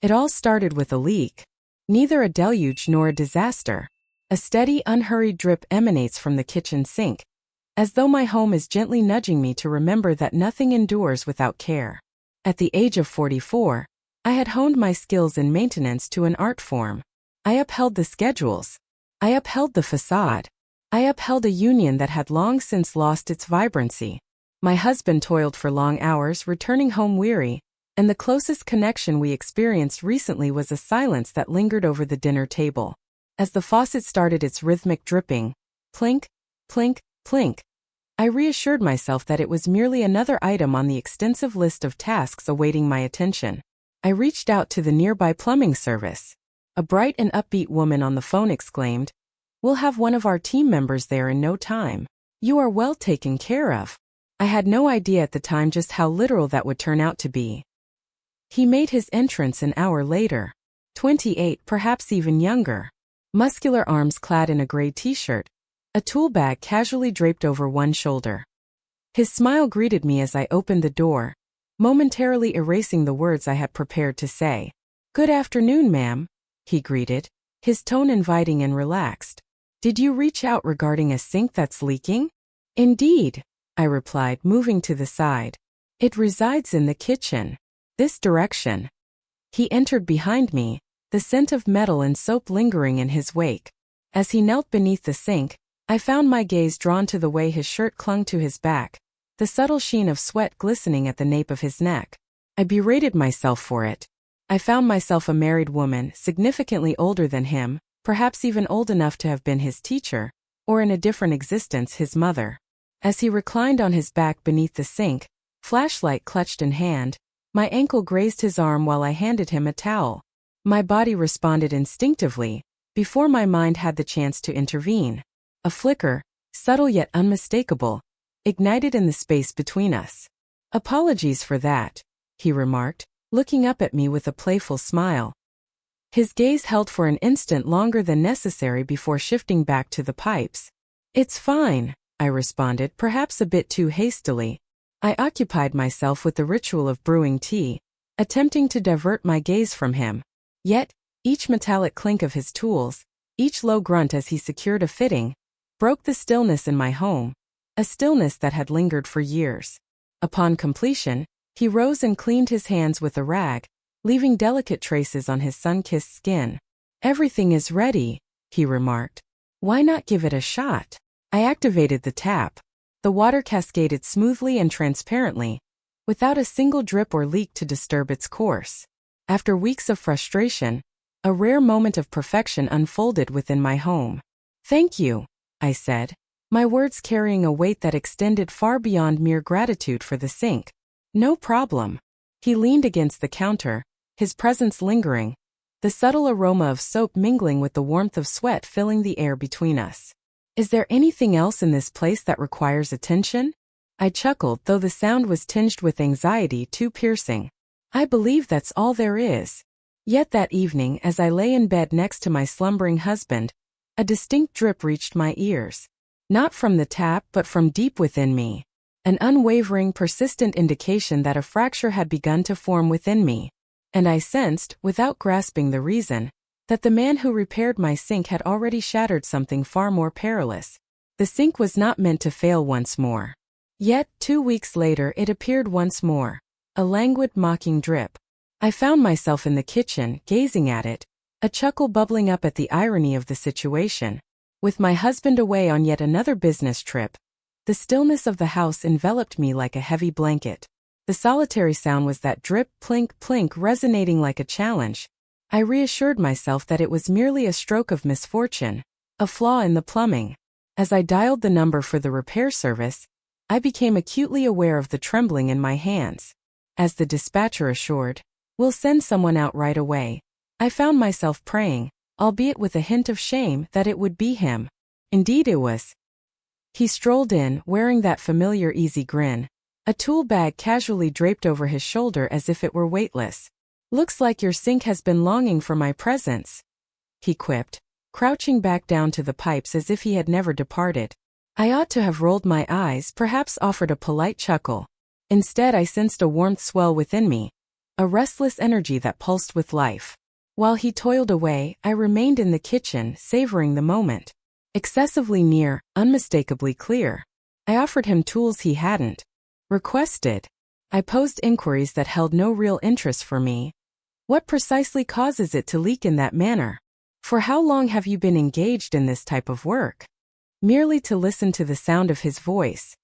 It all started with a leak. Neither a deluge nor a disaster. A steady, unhurried drip emanates from the kitchen sink, as though my home is gently nudging me to remember that nothing endures without care. At the age of 44, I had honed my skills in maintenance to an art form. I upheld the schedules. I upheld the facade. I upheld a union that had long since lost its vibrancy. My husband toiled for long hours, returning home weary, and the closest connection we experienced recently was a silence that lingered over the dinner table. As the faucet started its rhythmic dripping, plink, plink, plink, I reassured myself that it was merely another item on the extensive list of tasks awaiting my attention. I reached out to the nearby plumbing service. A bright and upbeat woman on the phone exclaimed, "We'll have one of our team members there in no time. You are well taken care of." I had no idea at the time just how literal that would turn out to be. He made his entrance an hour later. 28, perhaps even younger. Muscular arms clad in a gray t-shirt, a tool bag casually draped over one shoulder. His smile greeted me as I opened the door, momentarily erasing the words I had prepared to say. "Good afternoon, ma'am," he greeted, his tone inviting and relaxed. "Did you reach out regarding a sink that's leaking?" "Indeed," I replied, moving to the side. "It resides in the kitchen. This direction." He entered behind me, the scent of metal and soap lingering in his wake. As he knelt beneath the sink, I found my gaze drawn to the way his shirt clung to his back, the subtle sheen of sweat glistening at the nape of his neck. I berated myself for it. I found myself a married woman, significantly older than him, perhaps even old enough to have been his teacher, or in a different existence his mother. As he reclined on his back beneath the sink, flashlight clutched in hand, my ankle grazed his arm while I handed him a towel. My body responded instinctively, before my mind had the chance to intervene. A flicker, subtle yet unmistakable, ignited in the space between us. "Apologies for that," he remarked, looking up at me with a playful smile. His gaze held for an instant longer than necessary before shifting back to the pipes. "It's fine," I responded, perhaps a bit too hastily. I occupied myself with the ritual of brewing tea, attempting to divert my gaze from him. Yet, each metallic clink of his tools, each low grunt as he secured a fitting, broke the stillness in my home, a stillness that had lingered for years. Upon completion, he rose and cleaned his hands with a rag, leaving delicate traces on his sun-kissed skin. "Everything is ready," he remarked. "Why not give it a shot?" I activated the tap. The water cascaded smoothly and transparently, without a single drip or leak to disturb its course. After weeks of frustration, a rare moment of perfection unfolded within my home. "Thank you," I said, my words carrying a weight that extended far beyond mere gratitude for the sink. "No problem." He leaned against the counter, his presence lingering, the subtle aroma of soap mingling with the warmth of sweat filling the air between us. "Is there anything else in this place that requires attention?" I chuckled, though the sound was tinged with anxiety too piercing. "I believe that's all there is." Yet that evening, as I lay in bed next to my slumbering husband, a distinct drip reached my ears. Not from the tap, but from deep within me. An unwavering, persistent indication that a fracture had begun to form within me. And I sensed, without grasping the reason, that the man who repaired my sink had already shattered something far more perilous. The sink was not meant to fail once more. Yet, 2 weeks later it appeared once more. A languid, mocking drip. I found myself in the kitchen, gazing at it, a chuckle bubbling up at the irony of the situation. With my husband away on yet another business trip, the stillness of the house enveloped me like a heavy blanket. The solitary sound was that drip, plink, plink, resonating like a challenge. I reassured myself that it was merely a stroke of misfortune, a flaw in the plumbing. As I dialed the number for the repair service, I became acutely aware of the trembling in my hands. As the dispatcher assured, "We'll send someone out right away," I found myself praying, albeit with a hint of shame, that it would be him. Indeed it was. He strolled in, wearing that familiar easy grin, a tool bag casually draped over his shoulder as if it were weightless. "Looks like your sink has been longing for my presence," he quipped, crouching back down to the pipes as if he had never departed. I ought to have rolled my eyes, perhaps offered a polite chuckle. Instead I sensed a warmth swell within me, a restless energy that pulsed with life. While he toiled away, I remained in the kitchen, savoring the moment. Excessively near, unmistakably clear. I offered him tools he hadn't requested. I posed inquiries that held no real interest for me. What precisely causes it to leak in that manner? For how long have you been engaged in this type of work? Merely to listen to the sound of his voice.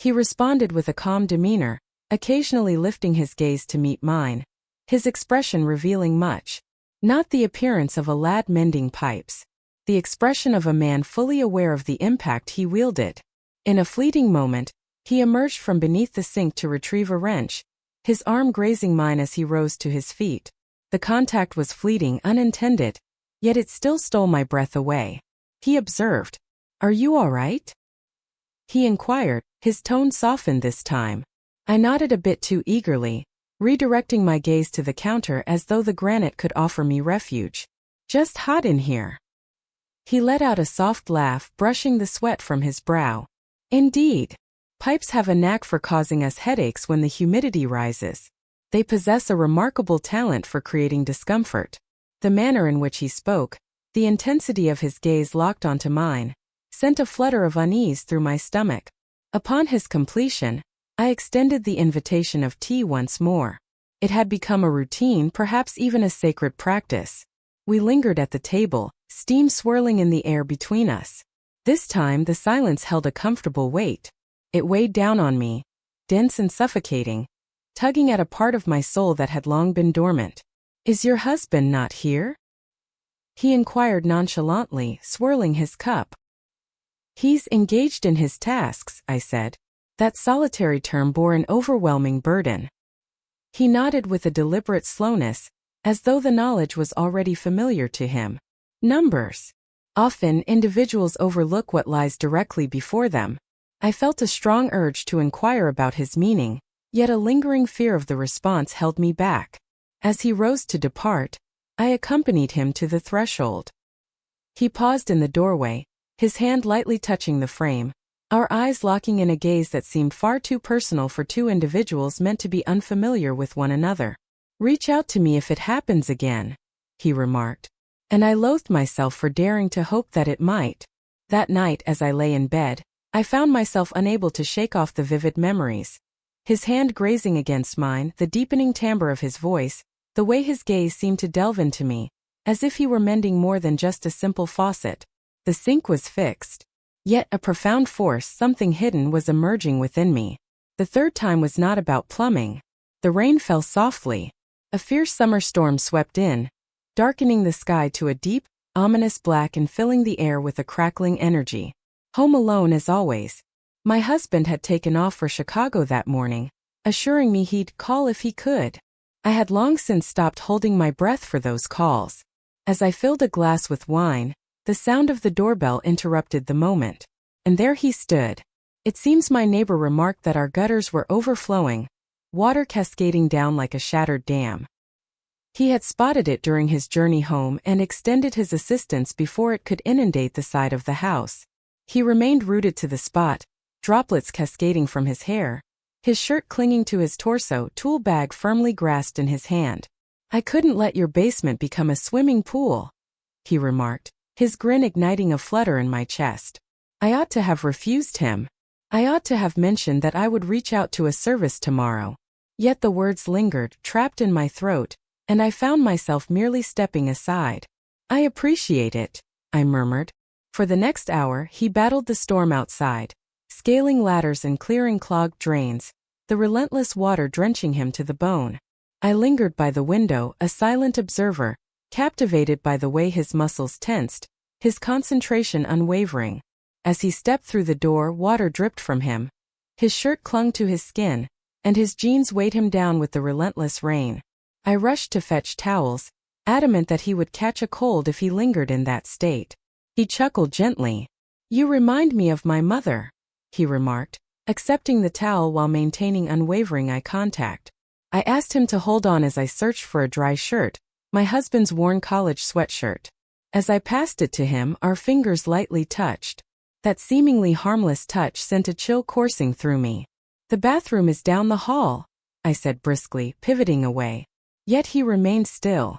He responded with a calm demeanor, occasionally lifting his gaze to meet mine, his expression revealing much. Not the appearance of a lad mending pipes. The expression of a man fully aware of the impact he wielded. In a fleeting moment, he emerged from beneath the sink to retrieve a wrench, his arm grazing mine as he rose to his feet. The contact was fleeting, unintended, yet it still stole my breath away. He observed, "Are you all right?" He inquired, his tone softened this time. I nodded a bit too eagerly, redirecting my gaze to the counter as though the granite could offer me refuge. "Just hot in here." He let out a soft laugh, brushing the sweat from his brow. "Indeed. Pipes have a knack for causing us headaches when the humidity rises. They possess a remarkable talent for creating discomfort." The manner in which he spoke, the intensity of his gaze locked onto mine, sent a flutter of unease through my stomach. Upon his completion, I extended the invitation of tea once more. It had become a routine, perhaps even a sacred practice. We lingered at the table, steam swirling in the air between us. This time the silence held a comfortable weight. It weighed down on me, dense and suffocating, tugging at a part of my soul that had long been dormant. "Is your husband not here?" he inquired nonchalantly, swirling his cup. "He's engaged in his tasks," I said. That solitary term bore an overwhelming burden. He nodded with a deliberate slowness, as though the knowledge was already familiar to him. Numbers. Often, individuals overlook what lies directly before them. I felt a strong urge to inquire about his meaning, yet a lingering fear of the response held me back. As he rose to depart, I accompanied him to the threshold. He paused in the doorway, his hand lightly touching the frame, our eyes locking in a gaze that seemed far too personal for two individuals meant to be unfamiliar with one another. "Reach out to me if it happens again," he remarked. And I loathed myself for daring to hope that it might. That night, as I lay in bed, I found myself unable to shake off the vivid memories. His hand grazing against mine, the deepening timbre of his voice, the way his gaze seemed to delve into me, as if he were mending more than just a simple faucet. The sink was fixed. Yet a profound force, something hidden, was emerging within me. The third time was not about plumbing. The rain fell softly. A fierce summer storm swept in, darkening the sky to a deep, ominous black and filling the air with a crackling energy. Home alone as always. My husband had taken off for Chicago that morning, assuring me he'd call if he could. I had long since stopped holding my breath for those calls. As I filled a glass with wine, the sound of the doorbell interrupted the moment. And there he stood. It seems my neighbor remarked that our gutters were overflowing, water cascading down like a shattered dam. He had spotted it during his journey home and extended his assistance before it could inundate the side of the house. He remained rooted to the spot, droplets cascading from his hair, his shirt clinging to his torso, tool bag firmly grasped in his hand. "I couldn't let your basement become a swimming pool," he remarked, his grin igniting a flutter in my chest. I ought to have refused him. I ought to have mentioned that I would reach out to a service tomorrow. Yet the words lingered, trapped in my throat, and I found myself merely stepping aside. "I appreciate it," I murmured. For the next hour, he battled the storm outside, scaling ladders and clearing clogged drains, the relentless water drenching him to the bone. I lingered by the window, a silent observer, captivated by the way his muscles tensed, his concentration unwavering. As he stepped through the door, water dripped from him. His shirt clung to his skin, and his jeans weighed him down with the relentless rain. I rushed to fetch towels, adamant that he would catch a cold if he lingered in that state. He chuckled gently. "You remind me of my mother," he remarked, accepting the towel while maintaining unwavering eye contact. I asked him to hold on as I searched for a dry shirt, my husband's worn college sweatshirt. As I passed it to him, our fingers lightly touched. That seemingly harmless touch sent a chill coursing through me. "The bathroom is down the hall," I said briskly, pivoting away. Yet he remained still.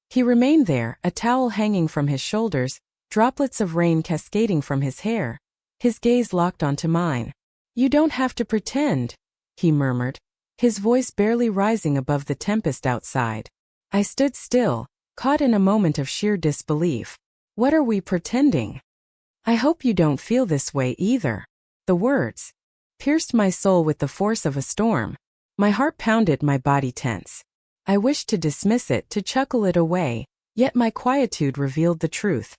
He remained there, a towel hanging from his shoulders, droplets of rain cascading from his hair. His gaze locked onto mine. "You don't have to pretend," he murmured, his voice barely rising above the tempest outside. I stood still, caught in a moment of sheer disbelief. "What are we pretending? I hope you don't feel this way either." The words pierced my soul with the force of a storm. My heart pounded, my body tense. I wished to dismiss it, to chuckle it away, yet my quietude revealed the truth.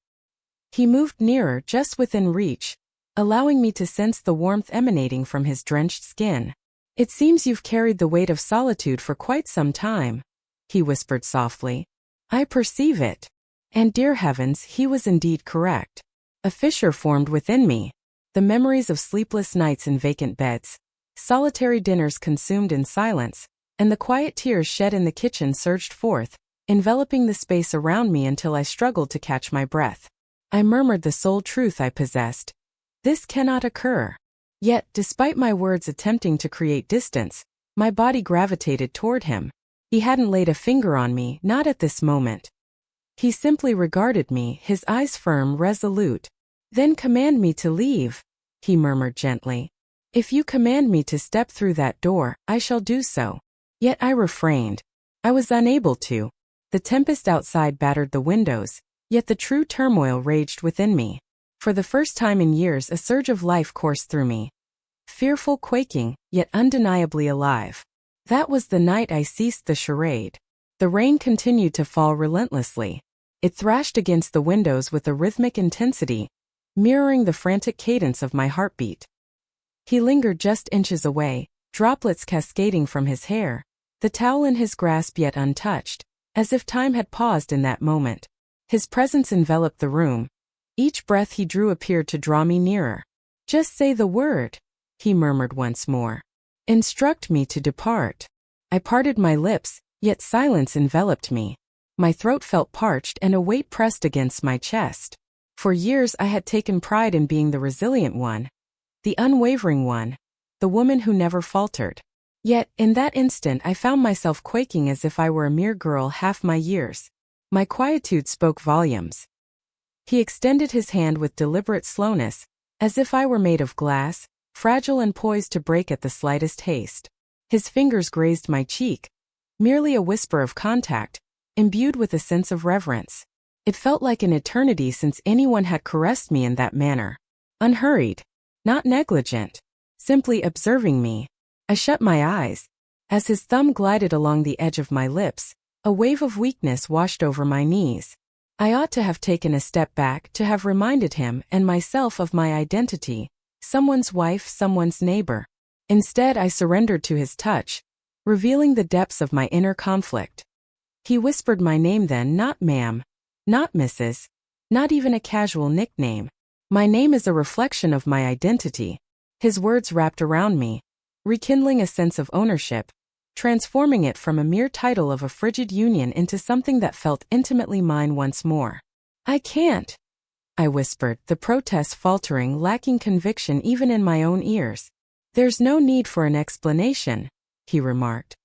He moved nearer, just within reach, allowing me to sense the warmth emanating from his drenched skin. "It seems you've carried the weight of solitude for quite some time," he whispered softly. "I perceive it." And dear heavens, he was indeed correct. A fissure formed within me. The memories of sleepless nights in vacant beds, solitary dinners consumed in silence, and the quiet tears shed in the kitchen surged forth, enveloping the space around me until I struggled to catch my breath. I murmured the sole truth I possessed. "This cannot occur." Yet, despite my words attempting to create distance, my body gravitated toward him. He hadn't laid a finger on me, not at this moment. He simply regarded me, his eyes firm, resolute. "Then command me to leave," he murmured gently. "If you command me to step through that door, I shall do so." Yet I refrained. I was unable to. The tempest outside battered the windows, yet the true turmoil raged within me. For the first time in years, a surge of life coursed through me. Fearful, quaking, yet undeniably alive. That was the night I ceased the charade. The rain continued to fall relentlessly. It thrashed against the windows with a rhythmic intensity, mirroring the frantic cadence of my heartbeat. He lingered just inches away, droplets cascading from his hair, the towel in his grasp yet untouched, as if time had paused in that moment. His presence enveloped the room. Each breath he drew appeared to draw me nearer. "Just say the word," he murmured once more. "Instruct me to depart." I parted my lips, yet silence enveloped me. My throat felt parched and a weight pressed against my chest. For years I had taken pride in being the resilient one, the unwavering one, the woman who never faltered. Yet, in that instant I found myself quaking as if I were a mere girl half my years. My quietude spoke volumes. He extended his hand with deliberate slowness, as if I were made of glass, fragile and poised to break at the slightest haste. His fingers grazed my cheek, merely a whisper of contact, imbued with a sense of reverence. It felt like an eternity since anyone had caressed me in that manner. Unhurried, not negligent, simply observing me. I shut my eyes. As his thumb glided along the edge of my lips, a wave of weakness washed over my knees. I ought to have taken a step back, to have reminded him and myself of my identity, someone's wife, someone's neighbor. Instead, I surrendered to his touch, revealing the depths of my inner conflict. He whispered my name then, not ma'am, not Mrs., not even a casual nickname. My name is a reflection of my identity. His words wrapped around me, rekindling a sense of ownership, transforming it from a mere title of a frigid union into something that felt intimately mine once more. "I can't," I whispered, the protest faltering, lacking conviction even in my own ears. "There's no need for an explanation," he remarked.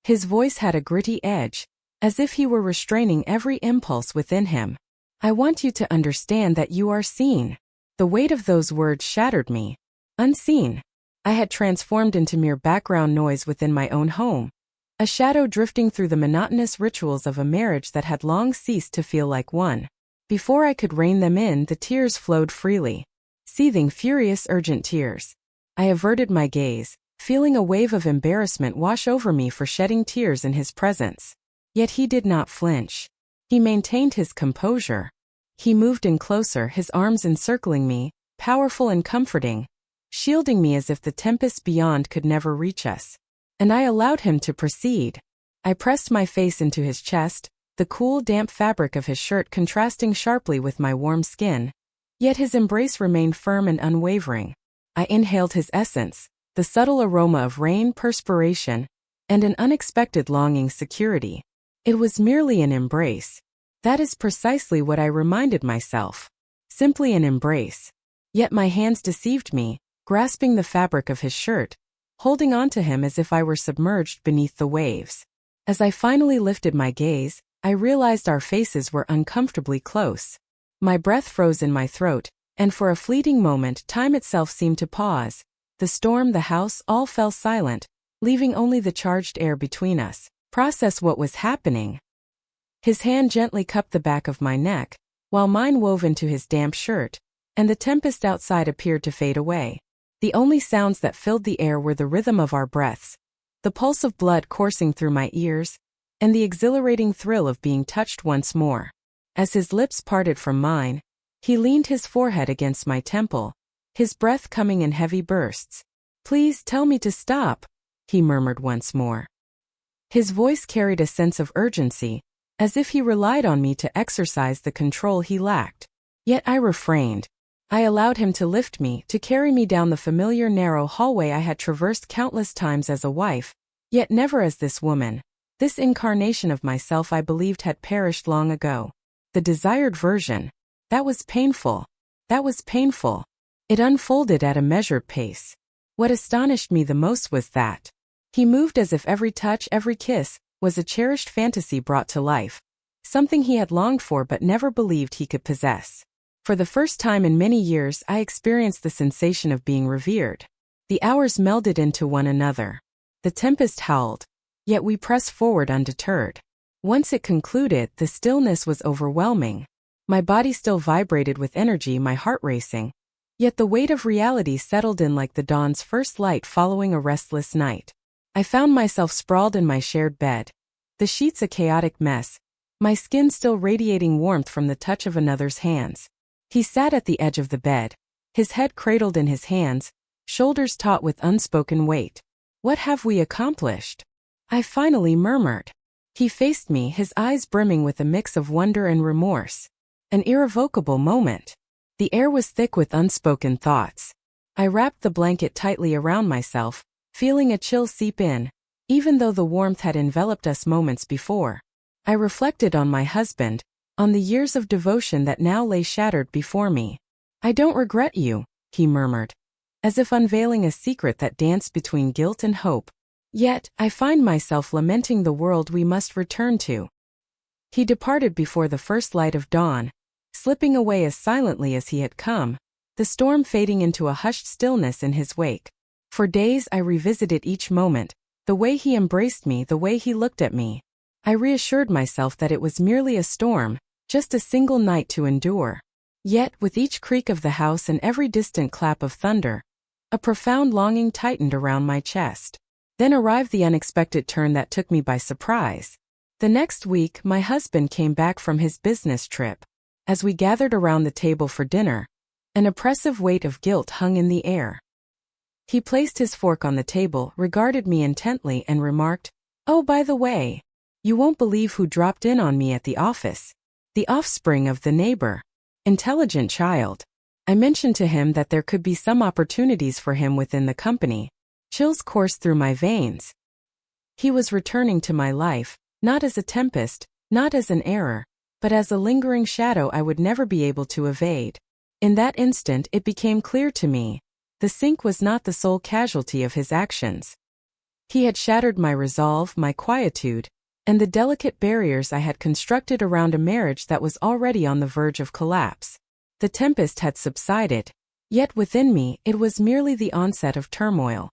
His voice had a gritty edge, as if he were restraining every impulse within him. "I want you to understand that you are seen." The weight of those words shattered me. Unseen. I had transformed into mere background noise within my own home, a shadow drifting through the monotonous rituals of a marriage that had long ceased to feel like one. Before I could rein them in, the tears flowed freely. Seething, furious, urgent tears. I averted my gaze, feeling a wave of embarrassment wash over me for shedding tears in his presence. Yet he did not flinch. He maintained his composure. He moved in closer, his arms encircling me, powerful and comforting, shielding me as if the tempest beyond could never reach us. And I allowed him to proceed. I pressed my face into his chest, the cool, damp fabric of his shirt contrasting sharply with my warm skin. Yet his embrace remained firm and unwavering. I inhaled his essence, the subtle aroma of rain, perspiration, and an unexpected longing security. It was merely an embrace. That is precisely what I reminded myself. Simply an embrace. Yet my hands deceived me, grasping the fabric of his shirt, holding on to him as if I were submerged beneath the waves. As I finally lifted my gaze, I realized our faces were uncomfortably close. My breath froze in my throat, and for a fleeting moment time itself seemed to pause. The storm, the house, all fell silent, leaving only the charged air between us. Process what was happening. His hand gently cupped the back of my neck, while mine wove into his damp shirt, and the tempest outside appeared to fade away. The only sounds that filled the air were the rhythm of our breaths, the pulse of blood coursing through my ears, and the exhilarating thrill of being touched once more. As his lips parted from mine, he leaned his forehead against my temple, his breath coming in heavy bursts. "Please tell me to stop," he murmured once more. His voice carried a sense of urgency, as if he relied on me to exercise the control he lacked. Yet I refrained. I allowed him to lift me, to carry me down the familiar narrow hallway I had traversed countless times as a wife, yet never as this woman, this incarnation of myself I believed had perished long ago. The desired version. That was painful. That was painful. It unfolded at a measured pace. What astonished me the most was that he moved as if every touch, every kiss, was a cherished fantasy brought to life, something he had longed for but never believed he could possess. For the first time in many years I experienced the sensation of being revered. The hours melded into one another. The tempest howled, yet we pressed forward undeterred. Once it concluded, the stillness was overwhelming. My body still vibrated with energy, my heart racing, yet the weight of reality settled in like the dawn's first light following a restless night. I found myself sprawled in my shared bed, the sheets a chaotic mess, my skin still radiating warmth from the touch of another's hands. He sat at the edge of the bed, his head cradled in his hands, shoulders taut with unspoken weight. "What have we accomplished?" I finally murmured. He faced me, his eyes brimming with a mix of wonder and remorse. An irrevocable moment. The air was thick with unspoken thoughts. I wrapped the blanket tightly around myself, feeling a chill seep in, even though the warmth had enveloped us moments before. I reflected on my husband, on the years of devotion that now lay shattered before me. "I don't regret you," he murmured, as if unveiling a secret that danced between guilt and hope. "Yet, I find myself lamenting the world we must return to." He departed before the first light of dawn, slipping away as silently as he had come, the storm fading into a hushed stillness in his wake. For days I revisited each moment, the way he embraced me, the way he looked at me. I reassured myself that it was merely a storm, just a single night to endure. Yet, with each creak of the house and every distant clap of thunder, a profound longing tightened around my chest. Then arrived the unexpected turn that took me by surprise. The next week, my husband came back from his business trip. As we gathered around the table for dinner, an oppressive weight of guilt hung in the air. He placed his fork on the table, regarded me intently, and remarked, "Oh, by the way, you won't believe who dropped in on me at the office. The offspring of the neighbor. Intelligent child." I mentioned to him that there could be some opportunities for him within the company. Chills coursed through my veins. He was returning to my life, not as a tempest, not as an error, but as a lingering shadow I would never be able to evade. In that instant it became clear to me. The sink was not the sole casualty of his actions. He had shattered my resolve, my quietude, and the delicate barriers I had constructed around a marriage that was already on the verge of collapse. The tempest had subsided, yet within me it was merely the onset of turmoil.